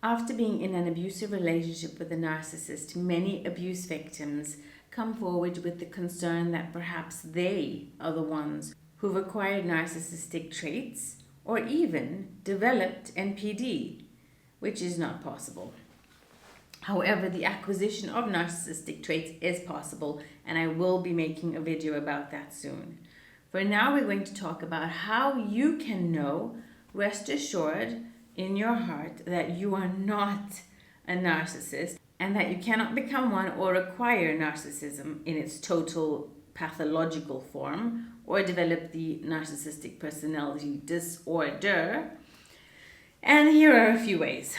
After being in an abusive relationship with a narcissist, many abuse victims come forward with the concern that perhaps they are the ones who've acquired narcissistic traits or even developed NPD, which is not possible. However, the acquisition of narcissistic traits is possible, and I will be making a video about that soon. For now, we're going to talk about how you can know, rest assured in your heart, that you are not a narcissist and that you cannot become one or acquire narcissism in its total pathological form or develop the narcissistic personality disorder. And here are a few ways.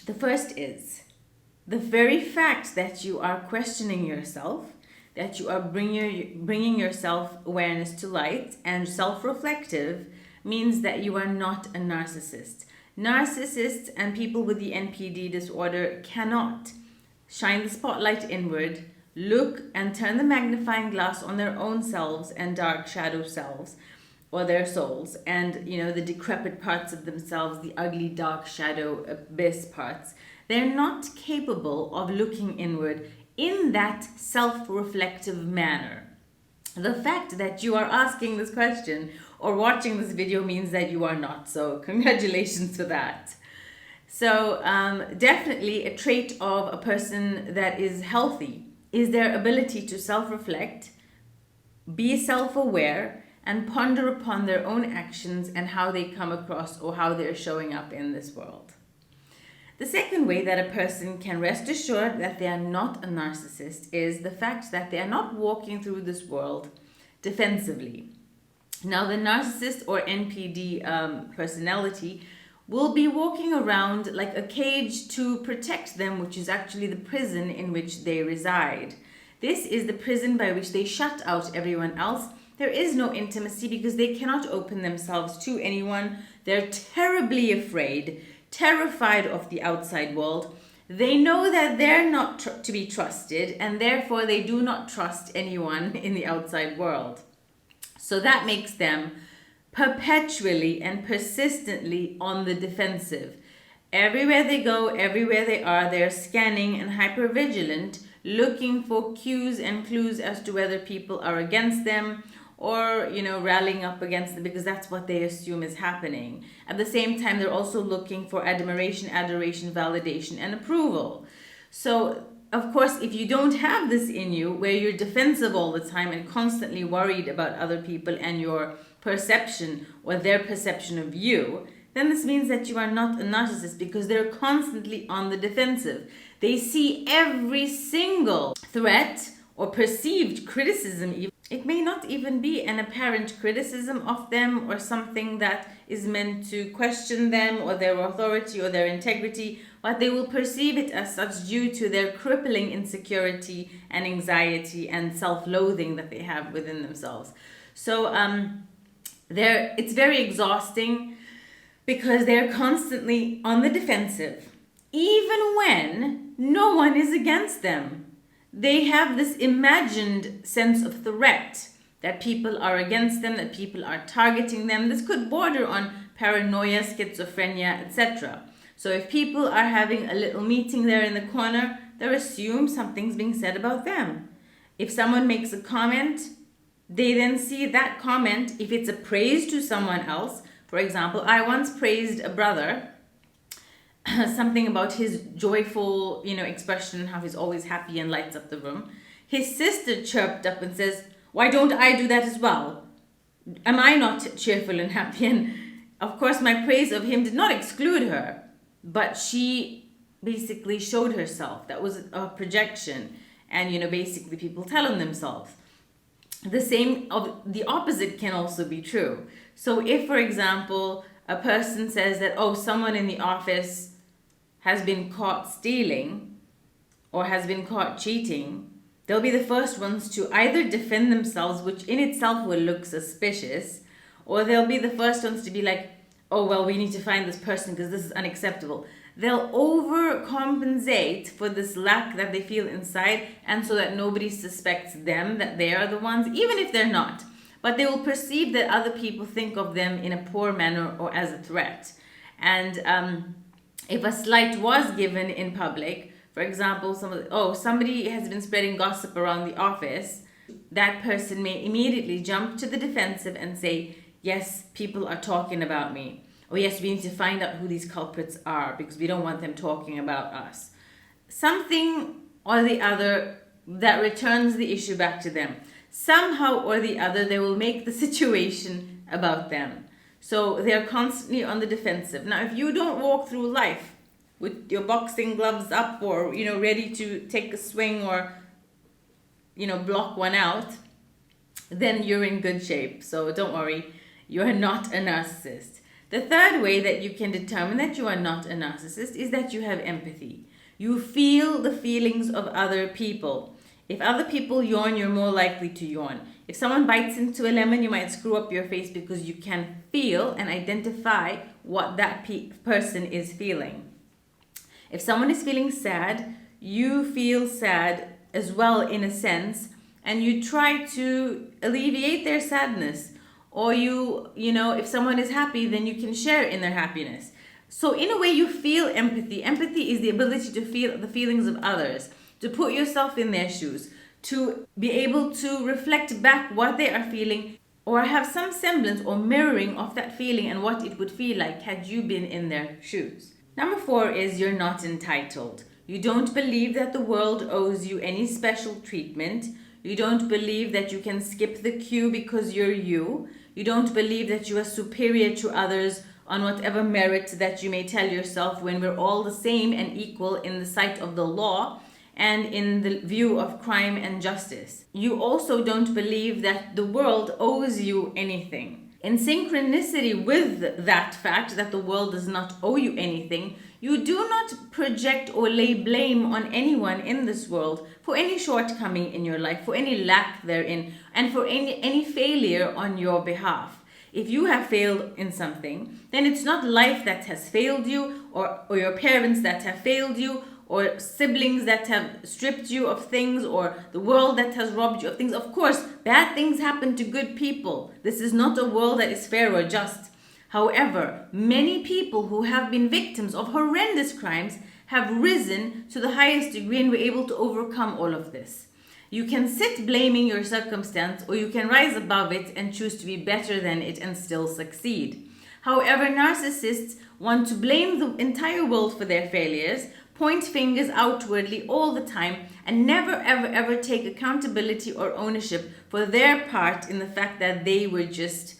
The first is the very fact that you are questioning yourself, that you are bringing your self-awareness to light and self-reflective, means that you are not a narcissist. Narcissists and people with the NPD disorder cannot shine the spotlight inward, look and turn the magnifying glass on their own selves and dark shadow selves, or their souls, and the decrepit parts of themselves, the ugly dark shadow abyss parts. They're not capable of looking inward in that self-reflective manner. The fact that you are asking this question or watching this video means that you are not. So congratulations for that. So definitely a trait of a person that is healthy is their ability to self-reflect, be self-aware, and ponder upon their own actions and how they come across or how they're showing up in this world. The second way that a person can rest assured that they are not a narcissist is the fact that they are not walking through this world defensively. Now, the narcissist or NPD personality will be walking around like a cage to protect them, which is actually the prison in which they reside. This is the prison by which they shut out everyone else. There is no intimacy because they cannot open themselves to anyone. They're terribly afraid, terrified of the outside world. They know that they're not to be trusted, and therefore they do not trust anyone in the outside world. So that makes them perpetually and persistently on the defensive. Everywhere they go, everywhere they are, they're scanning and hypervigilant, looking for cues and clues as to whether people are against them or, rallying up against them, because that's what they assume is happening. At the same time, they're also looking for admiration, adoration, validation, and approval. So, of course, if you don't have this in you, where you're defensive all the time and constantly worried about other people and your perception or their perception of you, then this means that you are not a narcissist, because they're constantly on the defensive. They see every single threat or perceived criticism. It may not even be an apparent criticism of them or something that is meant to question them or their authority or their integrity, but they will perceive it as such due to their crippling insecurity and anxiety and self-loathing that they have within themselves. So it's very exhausting because they're constantly on the defensive, even when no one is against them. They have this imagined sense of threat, that people are against them, that people are targeting them. This could border on paranoia, schizophrenia, etc. So if people are having a little meeting there in the corner, they assume something's being said about them. If someone makes a comment, they then see that comment, if it's a praise to someone else. For example, I once praised a brother, something about his joyful, expression, how he's always happy and lights up the room. His sister chirped up and says, "Why don't I do that as well? Am I not cheerful and happy?" And of course, my praise of him did not exclude her, but she basically showed herself. That was a projection. And, basically people telling themselves. The opposite can also be true. So if, for example, a person says that, someone in the office has been caught stealing or has been caught cheating, they'll be the first ones to either defend themselves, which in itself will look suspicious, or they'll be the first ones to be like, we need to find this person because this is unacceptable. They'll overcompensate for this lack that they feel inside, and so that nobody suspects them, that they are the ones, even if they're not. But they will perceive that other people think of them in a poor manner or as a threat. And if a slight was given in public, for example, somebody has been spreading gossip around the office, that person may immediately jump to the defensive and say, yes, people are talking about me. Or yes, we need to find out who these culprits are because we don't want them talking about us. Something or the other that returns the issue back to them. Somehow or the other, they will make the situation about them. So they're constantly on the defensive. Now, if you don't walk through life with your boxing gloves up or, ready to take a swing or, block one out, then you're in good shape. So don't worry, you're not a narcissist. The third way that you can determine that you are not a narcissist is that you have empathy. You feel the feelings of other people. If other people yawn, you're more likely to yawn. If someone bites into a lemon, you might screw up your face because you can feel and identify what that person is feeling. If someone is feeling sad, you feel sad as well in a sense, and you try to alleviate their sadness. Or if someone is happy, then you can share in their happiness. So in a way, you feel empathy. Empathy is the ability to feel the feelings of others, to put yourself in their shoes, to be able to reflect back what they are feeling or have some semblance or mirroring of that feeling and what it would feel like had you been in their shoes. Number 4 is you're not entitled. You don't believe that the world owes you any special treatment. You don't believe that you can skip the queue because you're you. You don't believe that you are superior to others on whatever merit that you may tell yourself when we're all the same and equal in the sight of the law and in the view of crime and justice. You also don't believe that the world owes you anything. In synchronicity with that fact that the world does not owe you anything, you do not project or lay blame on anyone in this world for any shortcoming in your life, for any lack therein, and for any failure on your behalf. If you have failed in something, then it's not life that has failed you, or your parents that have failed you, or siblings that have stripped you of things, or the world that has robbed you of things. Of course, bad things happen to good people. This is not a world that is fair or just. However, many people who have been victims of horrendous crimes have risen to the highest degree and were able to overcome all of this. You can sit blaming your circumstance, or you can rise above it and choose to be better than it and still succeed. However, narcissists want to blame the entire world for their failures, point fingers outwardly all the time, and never ever take accountability or ownership for their part in the fact that they were just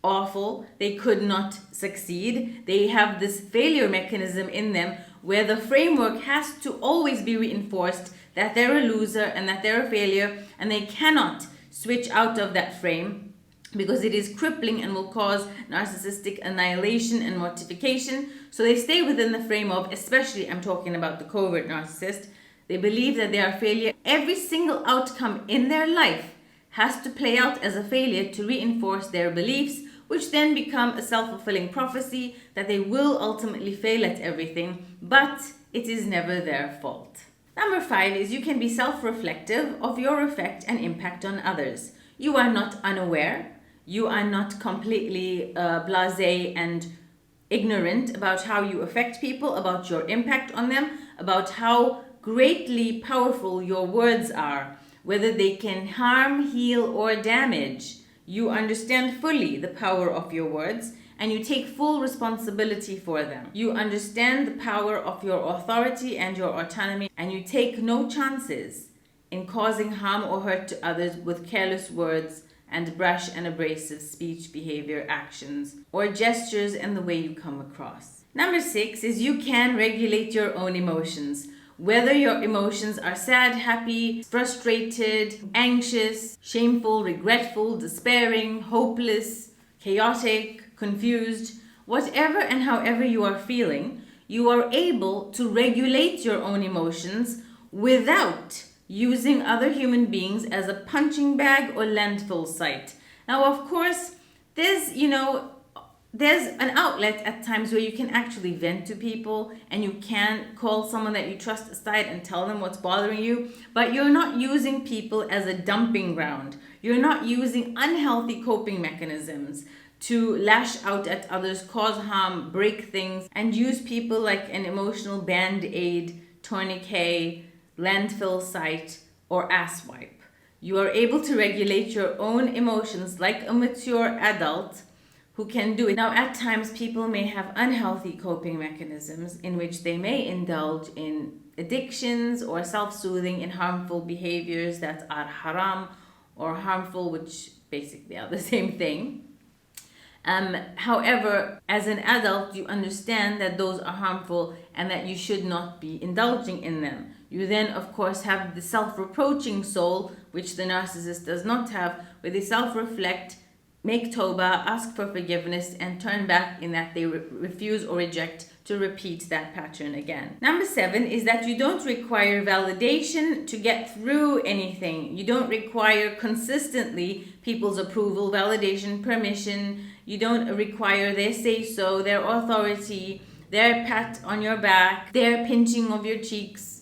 awful, they could not succeed. They have this failure mechanism in them where the framework has to always be reinforced that they're a loser and that they're a failure, and they cannot switch out of that frame because it is crippling and will cause narcissistic annihilation and mortification. So they stay within the frame of, especially I'm talking about the covert narcissist, they believe that they are a failure. Every single outcome in their life has to play out as a failure to reinforce their beliefs, which then become a self-fulfilling prophecy that they will ultimately fail at everything, but it is never their fault. Number 5 is you can be self-reflective of your effect and impact on others. You are not unaware. You are not completely blasé and ignorant about how you affect people, about your impact on them, about how greatly powerful your words are, whether they can harm, heal, or damage. You understand fully the power of your words, and you take full responsibility for them. You understand the power of your authority and your autonomy, and you take no chances in causing harm or hurt to others with careless words and brash and abrasive speech, behavior, actions, or gestures and the way you come across. Number 6 is you can regulate your own emotions. Whether your emotions are sad, happy, frustrated, anxious, shameful, regretful, despairing, hopeless, chaotic, confused, whatever and however you are feeling, you are able to regulate your own emotions without using other human beings as a punching bag or landfill site. Now, of course, there's an outlet at times where you can actually vent to people and you can call someone that you trust aside and tell them what's bothering you, but you're not using people as a dumping ground. You're not using unhealthy coping mechanisms to lash out at others, cause harm, break things, and use people like an emotional band-aid, tourniquet, landfill site, or asswipe. You are able to regulate your own emotions like a mature adult who can do it. Now, at times, people may have unhealthy coping mechanisms in which they may indulge in addictions or self-soothing in harmful behaviors that are haram or harmful, which basically are the same thing. However, as an adult, you understand that those are harmful and that you should not be indulging in them. You then, of course, have the self-reproaching soul, which the narcissist does not have, where they self-reflect, make tawbah, ask for forgiveness, and turn back in that they refuse or reject to repeat that pattern again. Number 7 is that you don't require validation to get through anything. You don't require consistently people's approval, validation, permission. You don't require their say-so, their authority, their pat on your back, their pinching of your cheeks,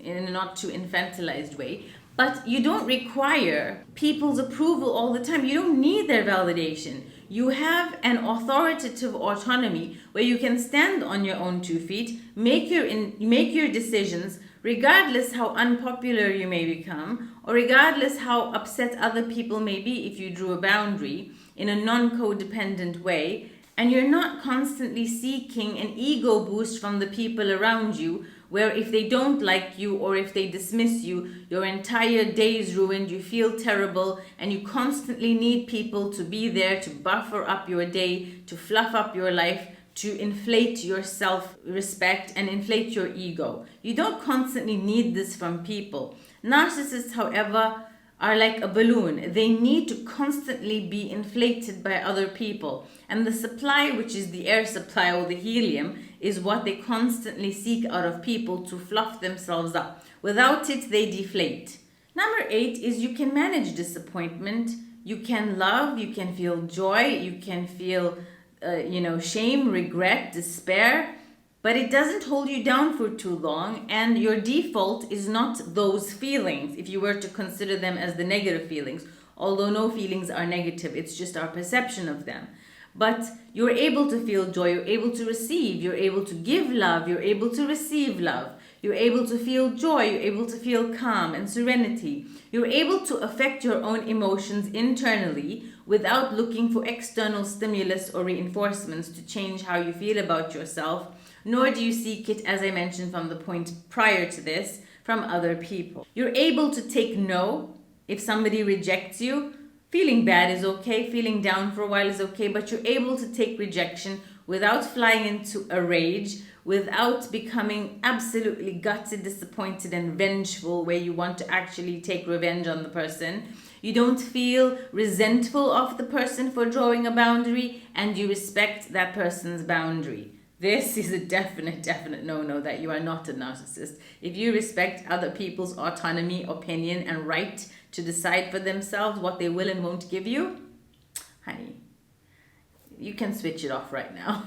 in a not too infantilized way. But you don't require people's approval all the time. You don't need their validation. You have an authoritative autonomy where you can stand on your own 2 feet, make your decisions, regardless how unpopular you may become, or regardless how upset other people may be if you drew a boundary in a non-codependent way. And you're not constantly seeking an ego boost from the people around you, where if they don't like you or if they dismiss you, your entire day is ruined, you feel terrible, and you constantly need people to be there to buffer up your day, to fluff up your life, to inflate your self-respect and inflate your ego. You don't constantly need this from people. Narcissists, however, are like a balloon. They need to constantly be inflated by other people. And the supply, which is the air supply or the helium, is what they constantly seek out of people to fluff themselves up. Without it, they deflate. Number 8 is you can manage disappointment. You can love, you can feel joy, you can feel shame, regret, despair. But it doesn't hold you down for too long, and your default is not those feelings, if you were to consider them as the negative feelings. Although no feelings are negative, it's just our perception of them. But you're able to feel joy, you're able to receive, you're able to give love, you're able to receive love. You're able to feel joy, you're able to feel calm and serenity. You're able to affect your own emotions internally without looking for external stimulus or reinforcements to change how you feel about yourself. Nor do you seek it, as I mentioned from the point prior to this, from other people. You're able to take no if somebody rejects you. Feeling bad is okay, feeling down for a while is okay, but you're able to take rejection without flying into a rage, without becoming absolutely gutted, disappointed, and vengeful, where you want to actually take revenge on the person. You don't feel resentful of the person for drawing a boundary, and you respect that person's boundary. This is a definite no-no, that you are not a narcissist. If you respect other people's autonomy, opinion, and right to decide for themselves what they will and won't give you, honey, you can switch it off right now.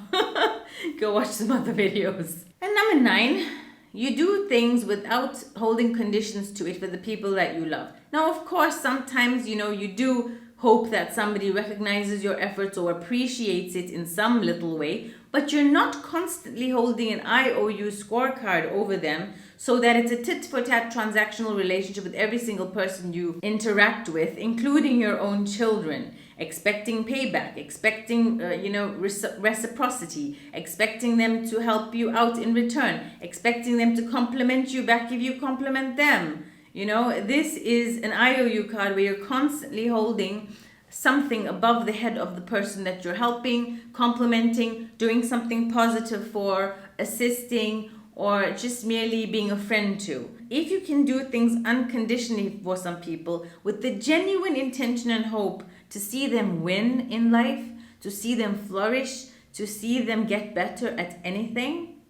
Go watch some other videos. And number 9, you do things without holding conditions to it for the people that you love. Now, of course, sometimes, you do hope that somebody recognizes your efforts or appreciates it in some little way, but you're not constantly holding an IOU scorecard over them so that it's a tit-for-tat transactional relationship with every single person you interact with, including your own children, expecting payback, expecting reciprocity, expecting them to help you out in return, expecting them to compliment you back if you compliment them. This is an IOU card where you're constantly holding something above the head of the person that you're helping, complimenting, doing something positive for, assisting, or just merely being a friend to. If you can do things unconditionally for some people with the genuine intention and hope to see them win in life, to see them flourish, to see them get better at anything,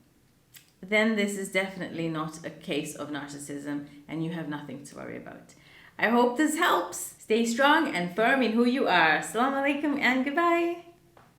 then this is definitely not a case of narcissism and you have nothing to worry about. I hope this helps. Stay strong and firm in who you are. Assalamu alaikum and goodbye.